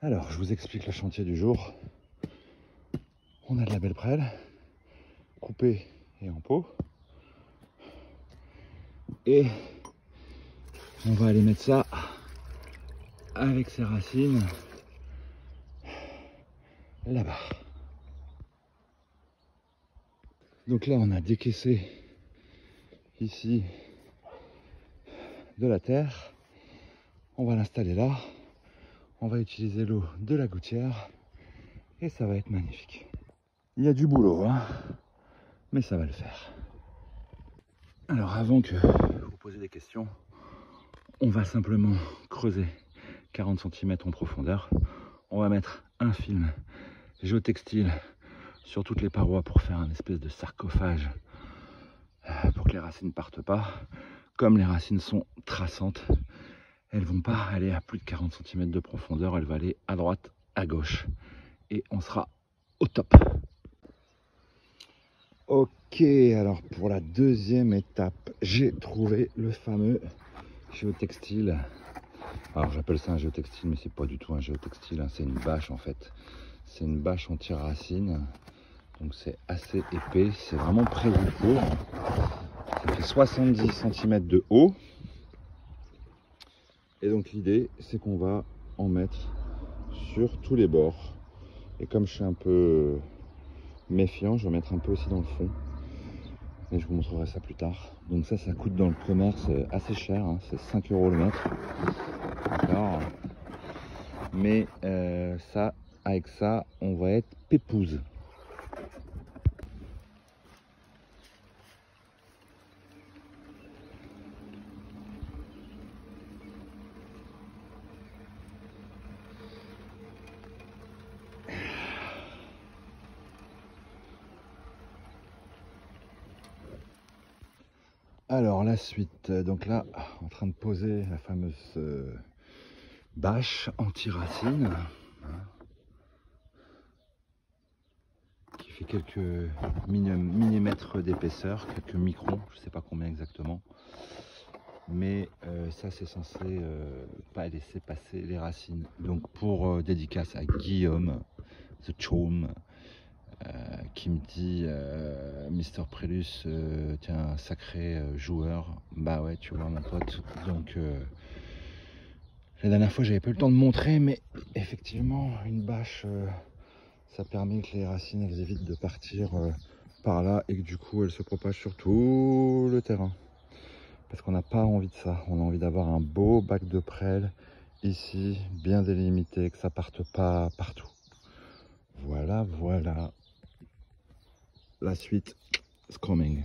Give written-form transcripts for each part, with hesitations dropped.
Alors, je vous explique le chantier du jour. On a de la belle prêle, coupée et en pot. Et on va aller mettre ça avec ses racines là-bas. Donc là, on a décaissé ici de la terre. On va l'installer là. On va utiliser l'eau de la gouttière et ça va être magnifique. Il y a du boulot, hein, mais ça va le faire. Alors avant que vous posiez des questions, on va simplement creuser 40 cm en profondeur. On va mettre un film géotextile sur toutes les parois pour faire un espèce de sarcophage pour que les racines ne partent pas. Comme les racines sont traçantes, elles vont pas aller à plus de 40 cm de profondeur, elles vont aller à droite, à gauche et on sera au top. Ok, alors pour la deuxième étape, j'ai trouvé le fameux géotextile. Alors j'appelle ça un géotextile, mais c'est pas du tout un géotextile, hein, c'est une bâche en fait. C'est une bâche anti-racine, donc c'est assez épais, c'est vraiment prévu pour. Ça fait 70 cm de haut. Et donc l'idée, c'est qu'on va en mettre sur tous les bords. Et comme je suis un peu méfiant, je vais mettre un peu aussi dans le fond. Et je vous montrerai ça plus tard. Donc ça coûte dans le commerce assez cher, hein, c'est 5 € le mètre. D'accord. Mais ça, avec ça, on va être pépouze. Alors la suite, donc là, en train de poser la fameuse bâche anti-racine, hein, qui fait quelques millimètres d'épaisseur, quelques microns, je ne sais pas combien exactement. Mais ça c'est censé pas laisser passer les racines. Donc pour dédicace à Guillaume, The Chaume, qui me dit Mister Prélus, t'es un sacré joueur. Bah ouais, tu vois mon pote. Donc la dernière fois j'avais pas eu le temps de montrer, mais effectivement une bâche ça permet que les racines elles évitent de partir par là et que du coup elles se propagent sur tout le terrain. Parce qu'on n'a pas envie de ça, on a envie d'avoir un beau bac de prêle ici, bien délimité, que ça parte pas partout. Voilà, voilà. La suite is coming.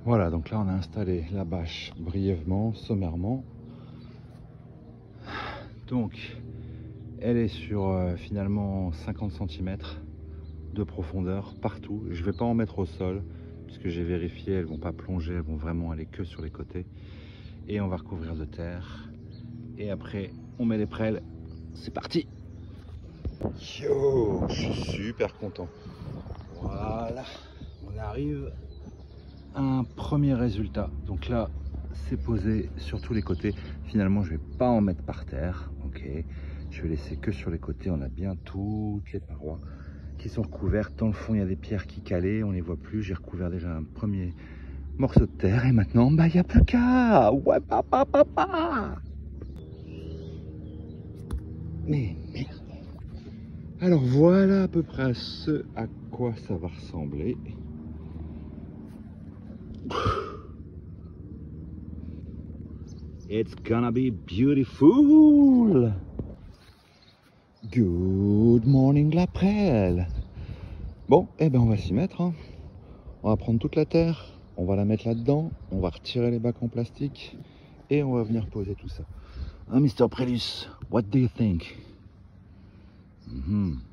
Voilà, donc là on a installé la bâche brièvement, sommairement. Donc elle est sur finalement 50 cm de profondeur partout. Je ne vais pas en mettre au sol puisque j'ai vérifié, elles ne vont pas plonger, elles vont vraiment aller que sur les côtés. Et on va recouvrir de terre. Et après on met les prêles. C'est parti! Yo, je suis super content. Voilà, on arrive à un premier résultat. Donc là, c'est posé sur tous les côtés. Finalement, je vais pas en mettre par terre. Ok, je vais laisser que sur les côtés. On a bien toutes les parois qui sont recouvertes. Dans le fond, il y a des pierres qui calaient. On les voit plus. J'ai recouvert déjà un premier morceau de terre. Et maintenant, bah, il n'y a plus qu'à. Ouais, papa. Mais merde. Alors voilà à peu près ce à quoi ça va ressembler. It's gonna be beautiful. Good morning la prêle. Bon, eh ben on va s'y mettre. Hein. On va prendre toute la terre, on va la mettre là-dedans, on va retirer les bacs en plastique et on va venir poser tout ça. Hein, Mr. Prélus, what do you think?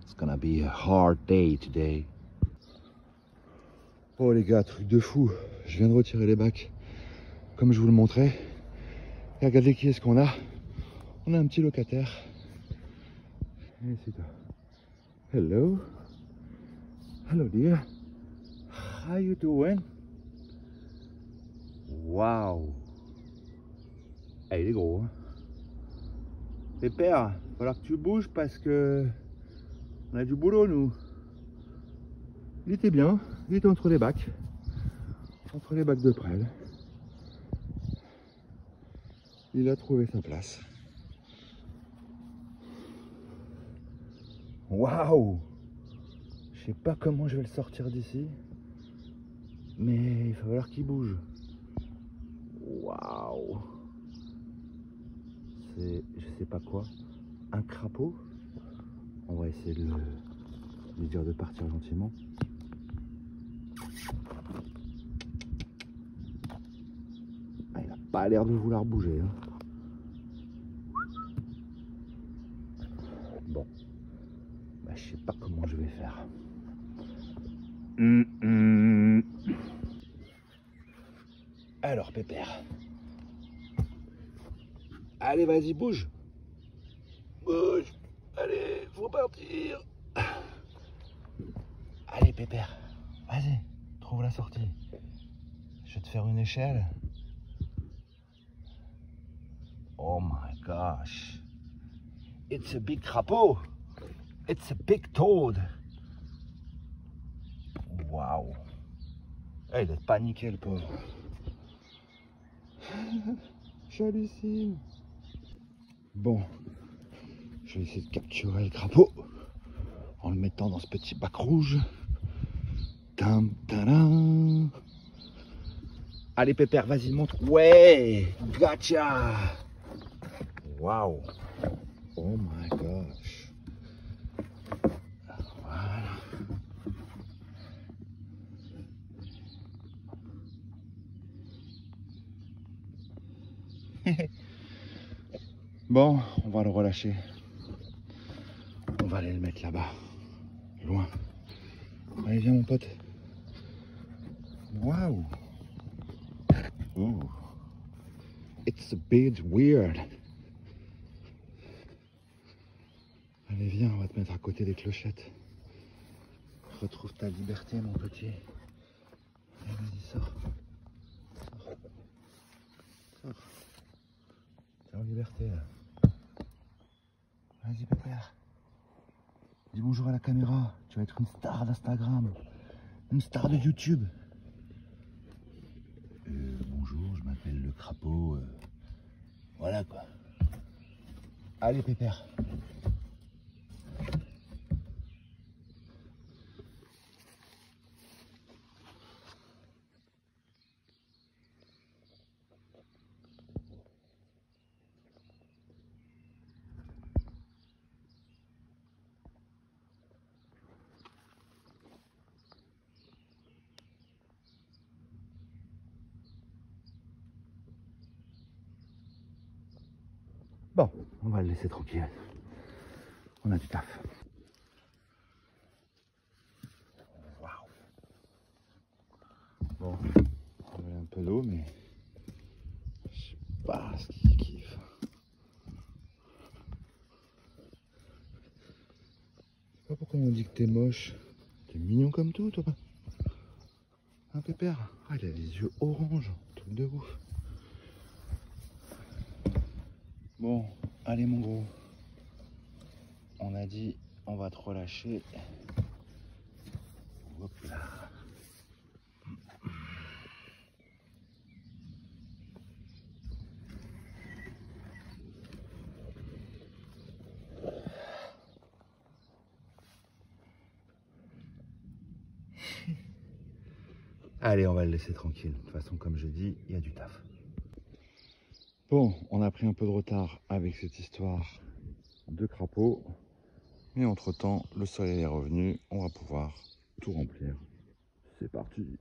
It's gonna be a hard day today. Oh les gars, truc de fou. Je viens de retirer les bacs comme je vous le montrais. Et regardez qui est-ce qu'on a. On a un petit locataire. Et c'est toi. Hello. Hello dear. How you doing? Waouh. Ah, il est gros. Hein. Pépère, il va falloir que tu bouges parce que on a du boulot nous. Il était bien, il était entre les bacs de prêle. Il a trouvé sa place. Waouh! Je sais pas comment je vais le sortir d'ici, mais il va falloir qu'il bouge. Waouh! C'est, je sais pas quoi, un crapaud. On va essayer de lui dire de partir gentiment. Ah, il a pas l'air de vouloir bouger. Hein. Bon, bah, je sais pas comment je vais faire. Alors, Pépère. Allez, vas-y, bouge. Bouge. Allez, faut partir. Allez, Pépère. Vas-y, trouve la sortie. Je vais te faire une échelle. Oh my gosh. It's a big crapaud. It's a big toad. Waouh. Eh, il est paniqué, le pauvre. J'hallucine. Bon, je vais essayer de capturer le crapaud en le mettant dans ce petit bac rouge. Tam, tadam. Allez, Pépère, vas-y, montre. Ouais, gotcha. Waouh. Oh my gosh. Voilà. Bon, on va le relâcher. On va aller le mettre là-bas, loin. Allez, viens mon pote. Waouh. Ooh. It's a bit weird. Allez, viens, on va te mettre à côté des clochettes. Retrouve ta liberté, mon petit. Allez, vas-y, sors. Sors. Sors. T'es en liberté, là. Vas-y, Pépère. Dis bonjour à la caméra. Tu vas être une star d'Instagram. Une star de YouTube. Bonjour, je m'appelle le crapaud. Voilà, quoi. Allez, Pépère. Bon, on va le laisser tranquille. On a du taf. Waouh. Bon, on a un peu d'eau, mais je sais pas ce qu'il kiffe. Je sais pas pourquoi on dit que t'es moche. T'es mignon comme tout, toi. Hein, Pépère? Ah, il a les yeux orange. Truc de ouf. Bon, allez, mon gros. On a dit, on va te relâcher. Hop là. Allez, on va le laisser tranquille. De toute façon, comme je dis, il y a du taf. Bon, on a pris un peu de retard avec cette histoire de crapaud. Mais entre-temps, le soleil est revenu. On va pouvoir tout remplir. C'est parti.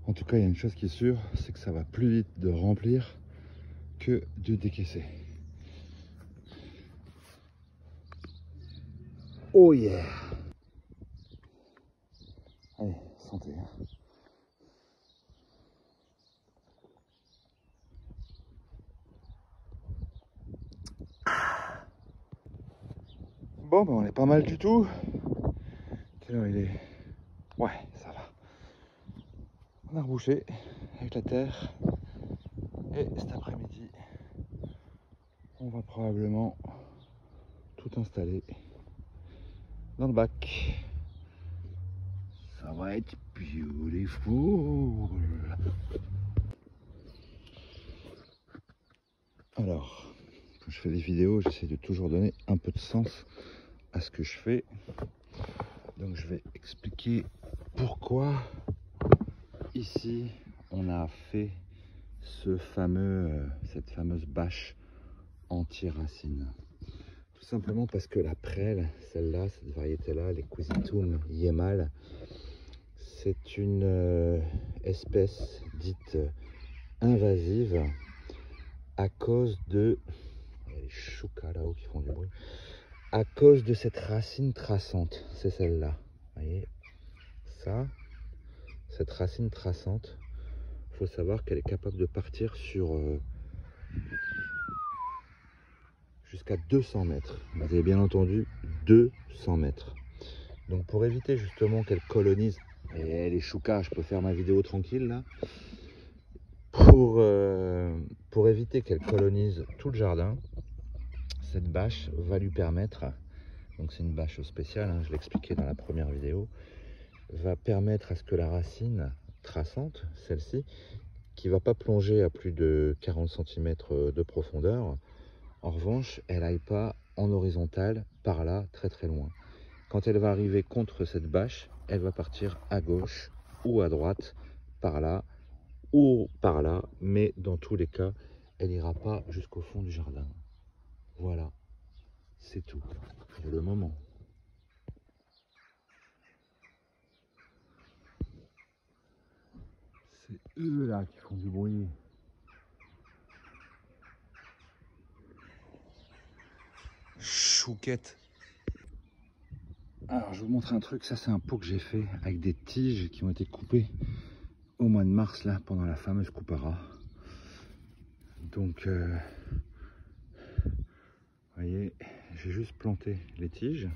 En tout cas, il y a une chose qui est sûre, c'est que ça va plus vite de remplir que de décaisser. Oh yeah! Allez, santé. Bon, ben on est pas mal du tout. Quelle heure il est? Ouais, ça va. On a rebouché avec la terre. Et cet après-midi, on va probablement tout installer dans le bac. Ça va être beautiful. Alors, quand je fais des vidéos, j'essaie de toujours donner un peu de sens à ce que je fais. Donc je vais expliquer pourquoi ici on a fait cette fameuse bâche anti-racine. Tout simplement parce que la prêle, celle-là, cette variété-là, l'Equisetum yemal, c'est une espèce dite invasive à cause de... Il y a les choucas là-haut qui font du bruit. À cause de cette racine traçante, c'est celle-là. Vous voyez, ça, cette racine traçante, il faut savoir qu'elle est capable de partir sur jusqu'à 200 mètres. Vous avez bien entendu, 200 mètres. Donc pour éviter justement qu'elle colonise, et les choucas, je peux faire ma vidéo tranquille là, pour éviter qu'elle colonise tout le jardin, cette bâche va lui permettre, donc c'est une bâche spéciale, hein, je l'expliquais dans la première vidéo, va permettre à ce que la racine traçante, celle-ci, qui ne va pas plonger à plus de 40 cm de profondeur, en revanche, elle n'aille pas en horizontal par là, très très loin. Quand elle va arriver contre cette bâche, elle va partir à gauche ou à droite, par là ou par là, mais dans tous les cas, elle n'ira pas jusqu'au fond du jardin. Voilà, c'est tout pour le moment. C'est eux là qui font du bruit. Chouquette. Alors je vous montre un truc, ça c'est un pot que j'ai fait avec des tiges qui ont été coupées au mois de mars là, pendant la fameuse coupara. Donc vous voyez, j'ai juste planté les tiges.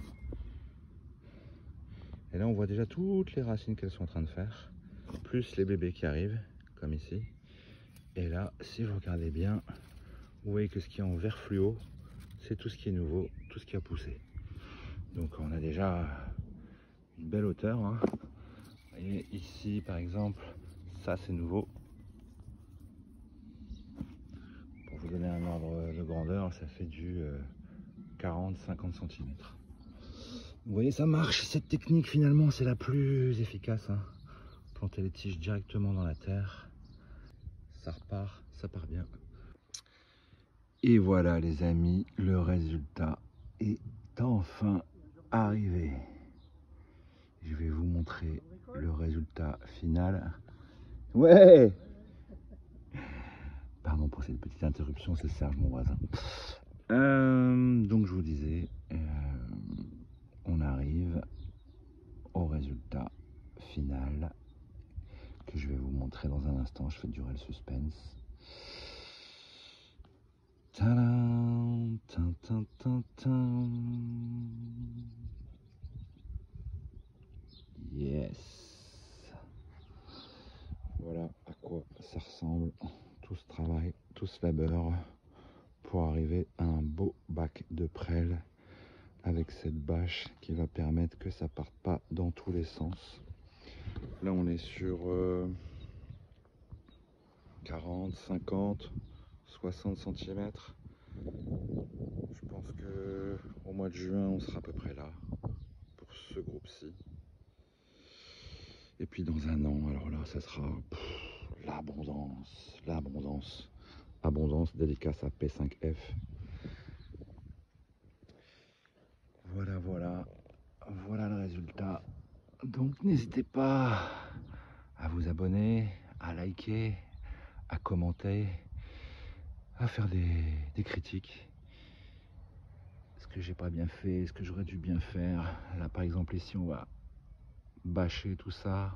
Et là on voit déjà toutes les racines qu'elles sont en train de faire, plus les bébés qui arrivent, comme ici. Et là, si vous regardez bien, vous voyez que ce qui est en vert fluo, c'est tout ce qui est nouveau, tout ce qui a poussé. Donc on a déjà une belle hauteur, hein. Vous voyez ici par exemple, ça c'est nouveau. Pour vous donner un ordre de grandeur, ça fait du 40-50 cm. Vous voyez, ça marche, cette technique finalement c'est la plus efficace, hein. Planter les tiges directement dans la terre, ça repart, ça part bien. Et voilà les amis, le résultat est enfin arrivé. Je vais vous montrer le résultat final. Ouais! Pardon pour cette petite interruption, c'est Serge mon voisin. Donc je vous disais, on arrive au résultat final que je vais vous montrer dans un instant. Je fais durer le suspense. Tadam, tin, tin, tin, tin. Yes. Voilà à quoi ça ressemble, tout ce travail, tout ce labeur pour arriver à un beau bac de prêle avec cette bâche qui va permettre que ça parte pas dans tous les sens. Là on est sur 40, 50, 60 cm. Je pense que au mois de juin on sera à peu près là pour ce groupe-ci. Et puis dans un an, alors là ça sera l'abondance. Abondance, dédicace à P5F. Voilà le résultat. Donc n'hésitez pas à vous abonner, à liker, à commenter, à faire des critiques. Ce que j'ai pas bien fait, ce que j'aurais dû bien faire. Là par exemple ici on va bâcher tout ça.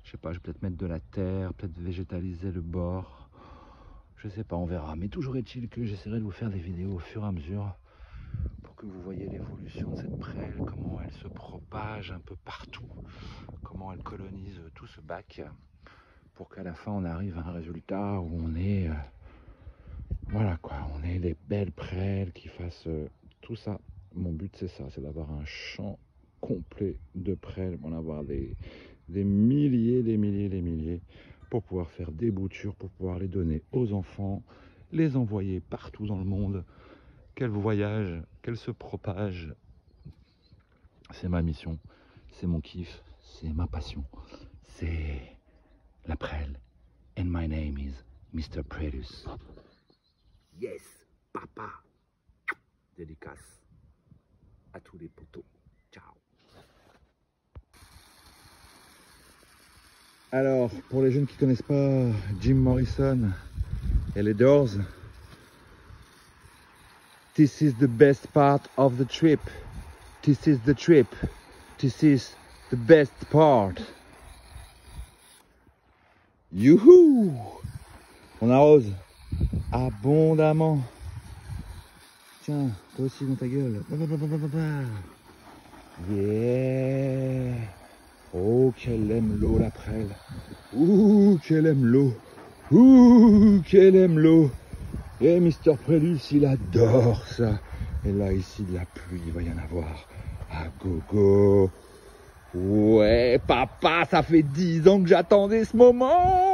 Je sais pas, je vais peut-être mettre de la terre, peut-être végétaliser le bord. Je sais pas, on verra. Mais toujours est-il que j'essaierai de vous faire des vidéos au fur et à mesure pour que vous voyez l'évolution de cette prêle, comment elle se propage un peu partout, comment elle colonise tout ce bac, pour qu'à la fin on arrive à un résultat où on est, voilà quoi, on ait les belles prêles qui fassent tout ça. Mon but c'est ça, c'est d'avoir un champ complet de prêles, on va avoir des milliers, pour pouvoir faire des boutures, pour pouvoir les donner aux enfants, les envoyer partout dans le monde, qu'elles voyagent, qu'elles se propagent. C'est ma mission, c'est mon kiff, c'est ma passion, c'est la prêle. And my name is Mr. Predus. Yes, papa. Dédicace à tous les poteaux. Ciao. Alors, pour les jeunes qui ne connaissent pas Jim Morrison et les Doors, this is the best part of the trip. This is the trip. This is the best part. Youhou! On arrose abondamment. Tiens, toi aussi dans ta gueule. Yeah! Oh, qu'elle aime l'eau, la prêle. Ouh, qu'elle aime l'eau. Ouh, qu'elle aime l'eau. Et Mr. Predus, il adore ça. Et là, ici, de la pluie, il va y en avoir. À gogo. Ouais, papa, ça fait 10 ans que j'attendais ce moment.